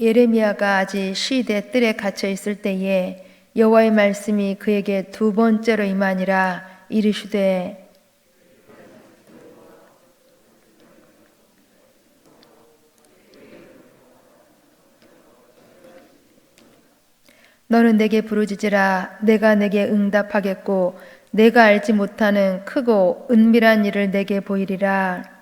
예레미야가 아직 시대 뜰에 갇혀 있을 때에 여호와의 말씀이 그에게 두 번째로 임하니라. 이르시되 너는 내게 부르짖으라. 내가 내게 응답하겠고 내가 알지 못하는 크고 은밀한 일을 내게 보이리라.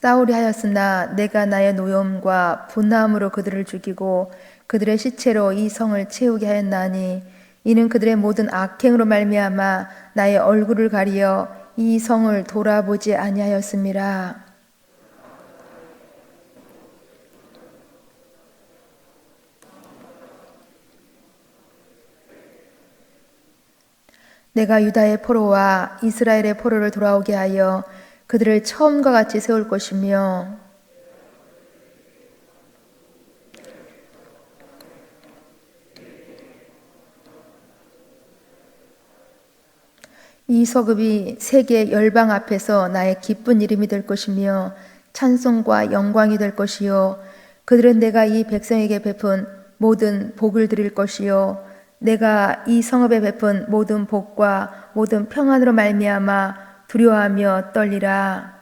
사울이 하였으나 내가 나의 노염과 분함으로 그들을 죽이고 그들의 시체로 이 성을 채우게 하였나니 이는 그들의 모든 악행으로 말미암아 나의 얼굴을 가리어 이 성을 돌아보지 아니하였음이라. 내가 유다의 포로와 이스라엘의 포로를 돌아오게 하여 그들을 처음과 같이 세울 것이며 이 서급이 세계 열방 앞에서 나의 기쁜 이름이 될 것이며 찬송과 영광이 될 것이요 그들은 내가 이 백성에게 베푼 모든 복을 드릴 것이요 내가 이 성읍에 베푼 모든 복과 모든 평안으로 말미암아 두려워하며 떨리라.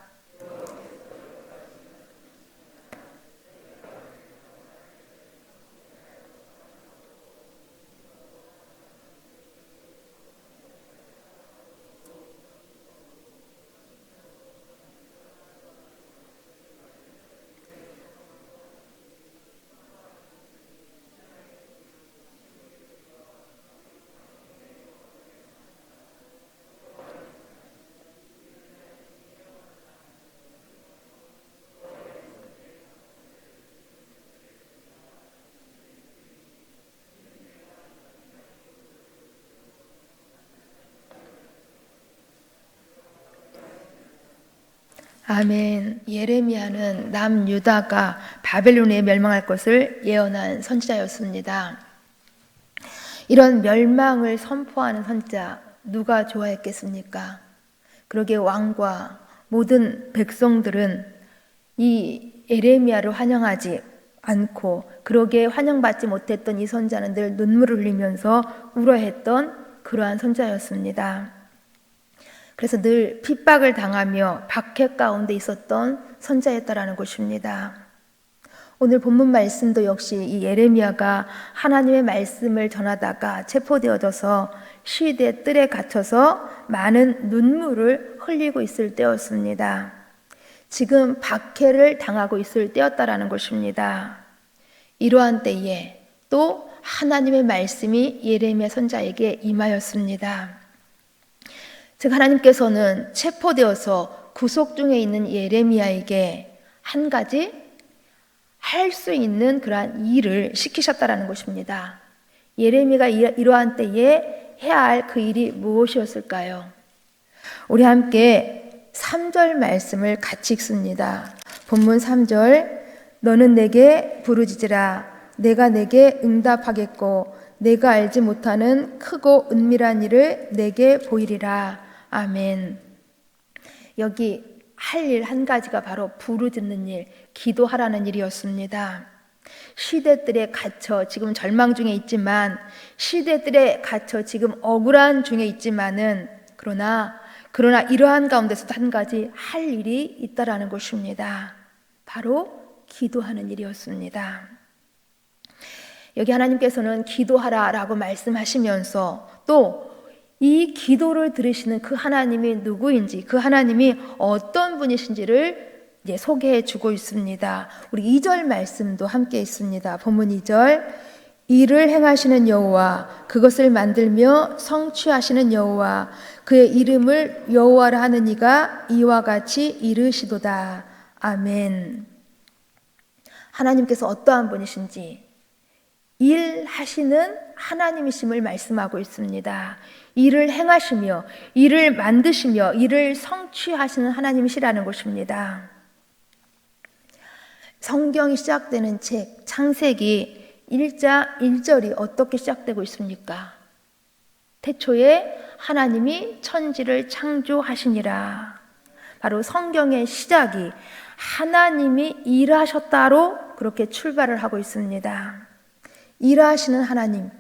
아멘. 예레미야는 남유다가 바벨론에 멸망할 것을 예언한 선지자였습니다. 이런 멸망을 선포하는 선지자 누가 좋아했겠습니까? 그러기에 왕과 모든 백성들은 이 예레미야를 환영하지 않고 그러기에 환영받지 못했던 이 선지자는 늘 눈물을 흘리면서 울어했던 그러한 선지자였습니다. 그래서 늘 핍박을 당하며 박해 가운데 있었던 선지자였다라는 것입니다. 오늘 본문 말씀도 역시 이 예레미야가 하나님의 말씀을 전하다가 체포되어져서 시대 뜰에 갇혀서 많은 눈물을 흘리고 있을 때였습니다. 지금 박해를 당하고 있을 때였다라는 것입니다. 이러한 때에 또 하나님의 말씀이 예레미야 선지자에게 임하였습니다. 즉 하나님께서는 체포되어서 구속 중에 있는 예레미야에게 한 가지 할 수 있는 그러한 일을 시키셨다라는 것입니다. 예레미야가 이러한 때에 해야 할 그 일이 무엇이었을까요? 우리 함께 3절 말씀을 같이 읽습니다. 본문 3절 너는 내게 부르짖으라. 내가 내게 응답하겠고 내가 알지 못하는 크고 은밀한 일을 내게 보이리라. 아멘. 여기 할 일 한 가지가 바로 부르짖는 일, 기도하라는 일이었습니다. 시대들에 갇혀 지금 절망 중에 있지만 시대들에 갇혀 지금 억울한 중에 있지만은 그러나 이러한 가운데서도 한 가지 할 일이 있다라는 것입니다. 바로 기도하는 일이었습니다. 여기 하나님께서는 기도하라라고 말씀하시면서 또 이 기도를 들으시는 그 하나님이 누구인지, 그 하나님이 어떤 분이신지를 이제 소개해 주고 있습니다. 우리 2절 말씀도 함께 있습니다. 본문 2절 이를 행하시는 여호와, 그것을 만들며 성취하시는 여호와, 그의 이름을 여호와라 하는 이가 이와 같이 이르시도다. 아멘. 하나님께서 어떠한 분이신지 일하시는 하나님이심을 말씀하고 있습니다. 일을 행하시며 일을 만드시며 일을 성취하시는 하나님이시라는 것입니다. 성경이 시작되는 책 창세기 1장 1절이 어떻게 시작되고 있습니까? 태초에 하나님이 천지를 창조하시니라. 바로 성경의 시작이 하나님이 일하셨다로 그렇게 출발을 하고 있습니다. 일하시는 하나님,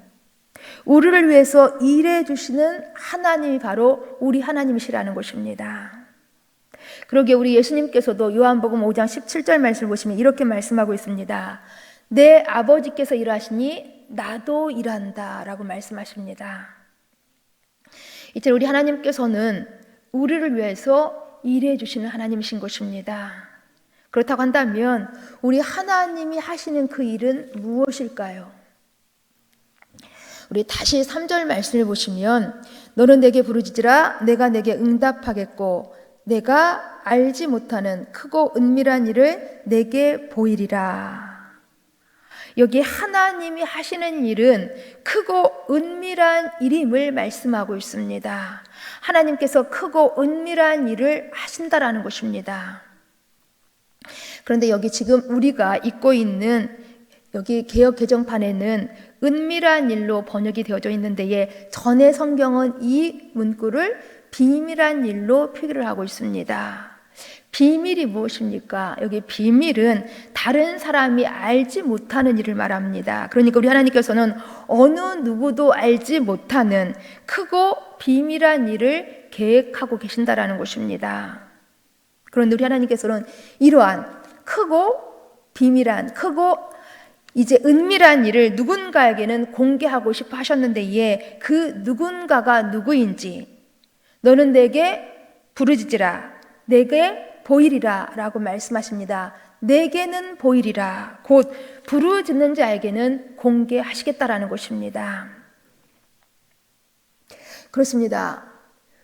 우리를 위해서 일해 주시는 하나님이 바로 우리 하나님이시라는 것입니다. 그러기에 우리 예수님께서도 요한복음 5장 17절 말씀을 보시면 이렇게 말씀하고 있습니다. 내 아버지께서 일하시니 나도 일한다 라고 말씀하십니다. 이제 우리 하나님께서는 우리를 위해서 일해 주시는 하나님이신 것입니다. 그렇다고 한다면 우리 하나님이 하시는 그 일은 무엇일까요? 우리 다시 3절 말씀을 보시면 너는 내게 부르짖으라 내가 내게 응답하겠고 내가 알지 못하는 크고 은밀한 일을 내게 보이리라. 여기 하나님이 하시는 일은 크고 은밀한 일임을 말씀하고 있습니다. 하나님께서 크고 은밀한 일을 하신다라는 것입니다. 그런데 여기 지금 우리가 읽고 있는 여기 개역 개정판에는 은밀한 일로 번역이 되어져 있는데 전의 성경은 이 문구를 비밀한 일로 표기를 하고 있습니다. 비밀이 무엇입니까? 여기 비밀은 다른 사람이 알지 못하는 일을 말합니다. 그러니까 우리 하나님께서는 어느 누구도 알지 못하는 크고 비밀한 일을 계획하고 계신다라는 것입니다. 그런데 우리 하나님께서는 이러한 크고 비밀한, 크고 이제 은밀한 일을 누군가에게는 공개하고 싶어 하셨는데 그 누군가가 누구인지 너는 내게 부르짖으라 내게 보이리라 라고 말씀하십니다. 내게는 보이리라 곧 부르짖는 자에게는 공개하시겠다라는 것입니다. 그렇습니다.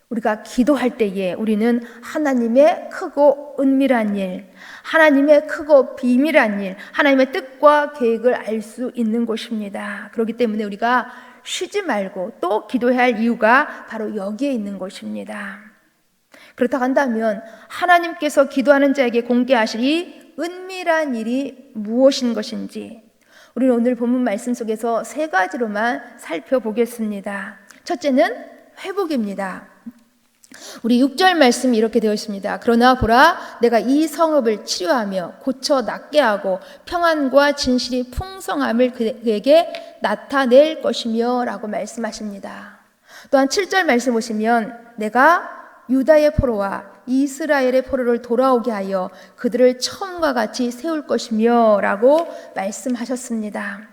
우리가 기도할 때에 우리는 하나님의 크고 은밀한 일, 하나님의 크고 비밀한 일, 하나님의 뜻과 계획을 알 수 있는 것입니다. 그렇기 때문에 우리가 쉬지 말고 또 기도해야 할 이유가 바로 여기에 있는 것입니다. 그렇다고 한다면 하나님께서 기도하는 자에게 공개하실 이 은밀한 일이 무엇인 것인지 우리는 오늘 본문 말씀 속에서 세 가지로만 살펴보겠습니다. 첫째는 회복입니다. 우리 6절 말씀이 이렇게 되어 있습니다. 그러나 보라 내가 이 성읍을 치료하며 고쳐 낫게 하고 평안과 진실이 풍성함을 그에게 나타낼 것이며 라고 말씀하십니다. 또한 7절 말씀 보시면 내가 유다의 포로와 이스라엘의 포로를 돌아오게 하여 그들을 처음과 같이 세울 것이며 라고 말씀하셨습니다.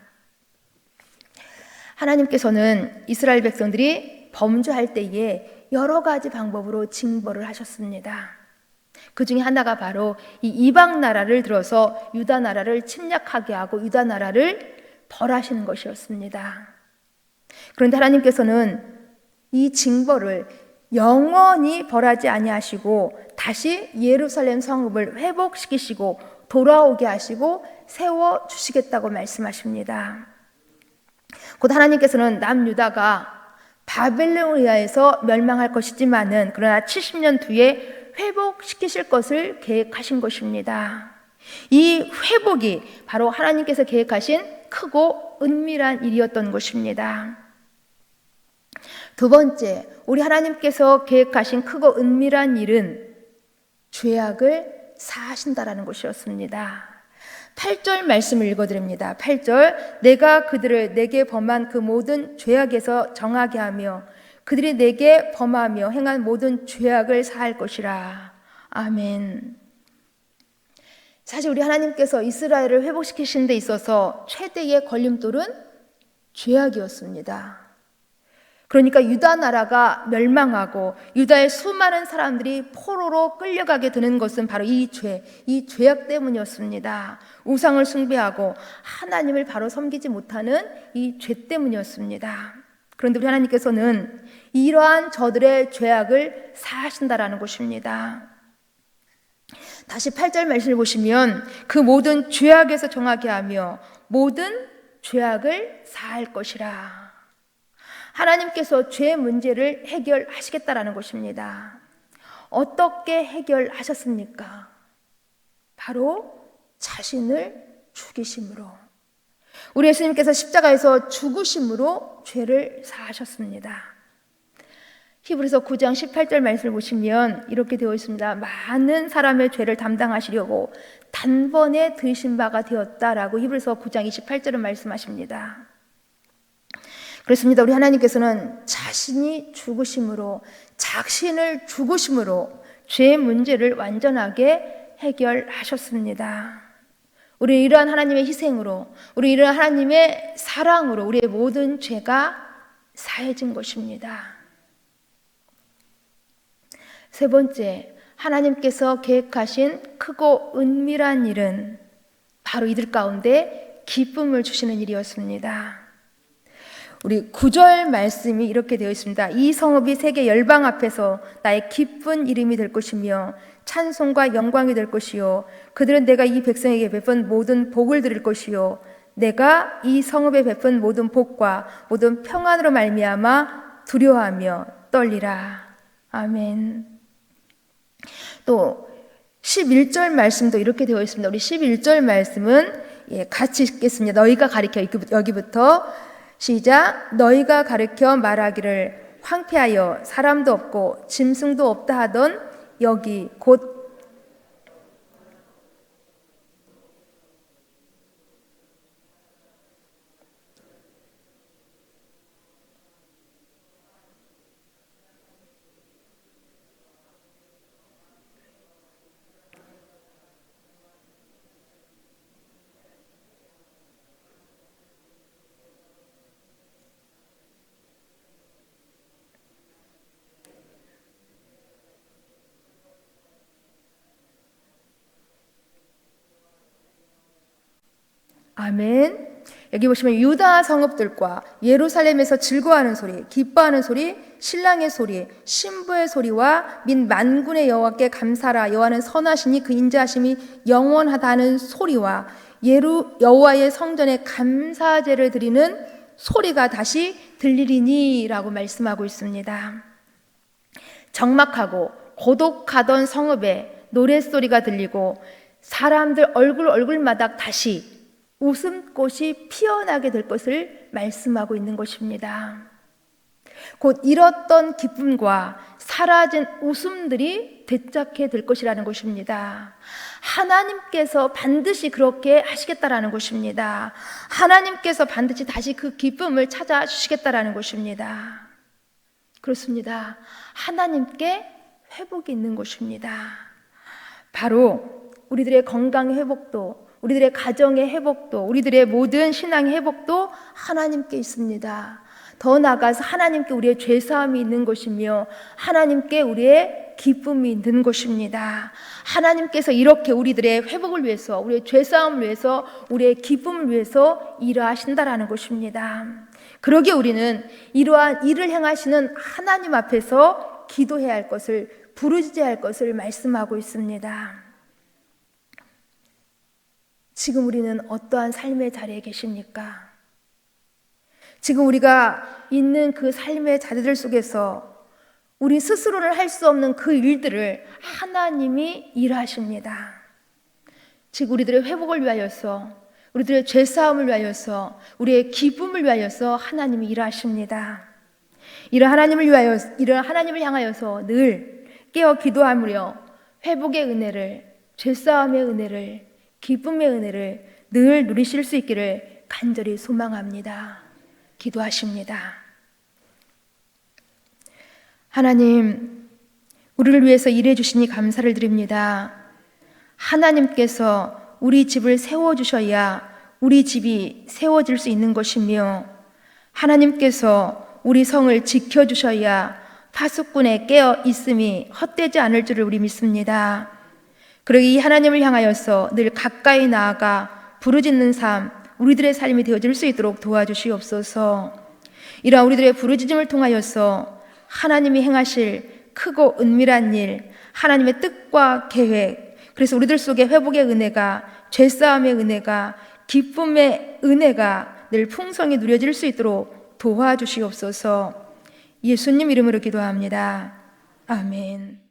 하나님께서는 이스라엘 백성들이 범죄할 때에 여러 가지 방법으로 징벌을 하셨습니다. 그 중에 하나가 바로 이 이방 나라를 들어서 유다 나라를 침략하게 하고 유다 나라를 벌하시는 것이었습니다. 그런데 하나님께서는 이 징벌을 영원히 벌하지 아니하시고 다시 예루살렘 성읍을 회복시키시고 돌아오게 하시고 세워주시겠다고 말씀하십니다. 곧 하나님께서는 남유다가 바벨로니아에서 멸망할 것이지만은 그러나 70년 뒤에 회복시키실 것을 계획하신 것입니다. 이 회복이 바로 하나님께서 계획하신 크고 은밀한 일이었던 것입니다. 두 번째, 우리 하나님께서 계획하신 크고 은밀한 일은 죄악을 사하신다라는 것이었습니다. 8절 말씀을 읽어드립니다. 8절 내가 그들을 내게 범한 그 모든 죄악에서 정하게 하며 그들이 내게 범하며 행한 모든 죄악을 사할 것이라. 아멘. 사실 우리 하나님께서 이스라엘을 회복시키신 데 있어서 최대의 걸림돌은 죄악이었습니다. 그러니까 유다 나라가 멸망하고 유다의 수많은 사람들이 포로로 끌려가게 되는 것은 바로 이 죄악 때문이었습니다. 우상을 숭배하고 하나님을 바로 섬기지 못하는 이 죄 때문이었습니다. 그런데 우리 하나님께서는 이러한 저들의 죄악을 사하신다라는 것입니다. 다시 8절 말씀을 보시면 그 모든 죄악에서 정하게 하며 모든 죄악을 사할 것이라. 하나님께서 죄 문제를 해결하시겠다라는 것입니다. 어떻게 해결하셨습니까? 바로 자신을 죽이심으로. 우리 예수님께서 십자가에서 죽으심으로 죄를 사하셨습니다. 히브리서 9장 18절 말씀을 보시면 이렇게 되어 있습니다. 많은 사람의 죄를 담당하시려고 단번에 들이신 바가 되었다라고 히브리서 9장 28절은 말씀하십니다. 그렇습니다. 우리 하나님께서는 자신이 죽으심으로, 자신을 죽으심으로 죄의 문제를 완전하게 해결하셨습니다. 우리 이러한 하나님의 희생으로, 우리 이러한 하나님의 사랑으로 우리의 모든 죄가 사해진 것입니다. 세 번째, 하나님께서 계획하신 크고 은밀한 일은 바로 이들 가운데 기쁨을 주시는 일이었습니다. 우리 9절 말씀이 이렇게 되어 있습니다. 이 성읍이 세계 열방 앞에서 나의 기쁜 이름이 될 것이며 찬송과 영광이 될 것이요 그들은 내가 이 백성에게 베푼 모든 복을 드릴 것이요 내가 이 성읍에 베푼 모든 복과 모든 평안으로 말미암아 두려워하며 떨리라. 아멘. 또 11절 말씀도 이렇게 되어 있습니다. 우리 11절 말씀은 같이 읽겠습니다. 너희가 가리켜, 여기부터 시작. 너희가 가르쳐 말하기를 황폐하여 사람도 없고 짐승도 없다 하던 여기 곧 아멘. 여기 보시면 유다 성읍들과 예루살렘에서 즐거워하는 소리, 기뻐하는 소리, 신랑의 소리, 신부의 소리와 민 만군의 여호와께 감사라. 여호와는 선하시니 그 인자하심이 영원하다는 소리와 여호와의 성전에 감사제를 드리는 소리가 다시 들리리니라고 말씀하고 있습니다. 적막하고 고독하던 성읍에 노랫소리가 들리고 사람들 얼굴마다 다시 웃음꽃이 피어나게 될 것을 말씀하고 있는 것입니다. 곧 잃었던 기쁨과 사라진 웃음들이 되찾게 될 것이라는 것입니다. 하나님께서 반드시 그렇게 하시겠다라는 것입니다. 하나님께서 반드시 다시 그 기쁨을 찾아주시겠다라는 것입니다. 그렇습니다. 하나님께 회복이 있는 것입니다. 바로 우리들의 건강 회복도, 우리들의 가정의 회복도, 우리들의 모든 신앙의 회복도 하나님께 있습니다. 더 나아가서 하나님께 우리의 죄사함이 있는 것이며 하나님께 우리의 기쁨이 있는 것입니다. 하나님께서 이렇게 우리들의 회복을 위해서, 우리의 죄사함을 위해서, 우리의 기쁨을 위해서 일하신다라는 것입니다. 그러기에 우리는 이러한 일을 행하시는 하나님 앞에서 기도해야 할 것을, 부르짖어야 할 것을 말씀하고 있습니다. 지금 우리는 어떠한 삶의 자리에 계십니까? 지금 우리가 있는 그 삶의 자리들 속에서 우리 스스로는 할 수 없는 그 일들을 하나님이 일하십니다. 지금 우리들의 회복을 위하여서, 우리들의 죄사함을 위하여서, 우리의 기쁨을 위하여서 하나님이 일하십니다. 이런 하나님을 향하여서 늘 깨어 기도하며 회복의 은혜를, 죄사함의 은혜를, 기쁨의 은혜를 늘 누리실 수 있기를 간절히 소망합니다. 기도하십니다. 하나님, 우리를 위해서 일해 주시니 감사를 드립니다. 하나님께서 우리 집을 세워주셔야 우리 집이 세워질 수 있는 것이며 하나님께서 우리 성을 지켜주셔야 파수꾼에 깨어 있음이 헛되지 않을 줄을 우리 믿습니다. 그리고 이 하나님을 향하여서 늘 가까이 나아가 부르짖는 삶, 우리들의 삶이 되어질 수 있도록 도와주시옵소서. 이러한 우리들의 부르짖음을 통하여서 하나님이 행하실 크고 은밀한 일, 하나님의 뜻과 계획, 그래서 우리들 속에 회복의 은혜가, 죄사함의 은혜가, 기쁨의 은혜가 늘 풍성히 누려질 수 있도록 도와주시옵소서. 예수님 이름으로 기도합니다. 아멘.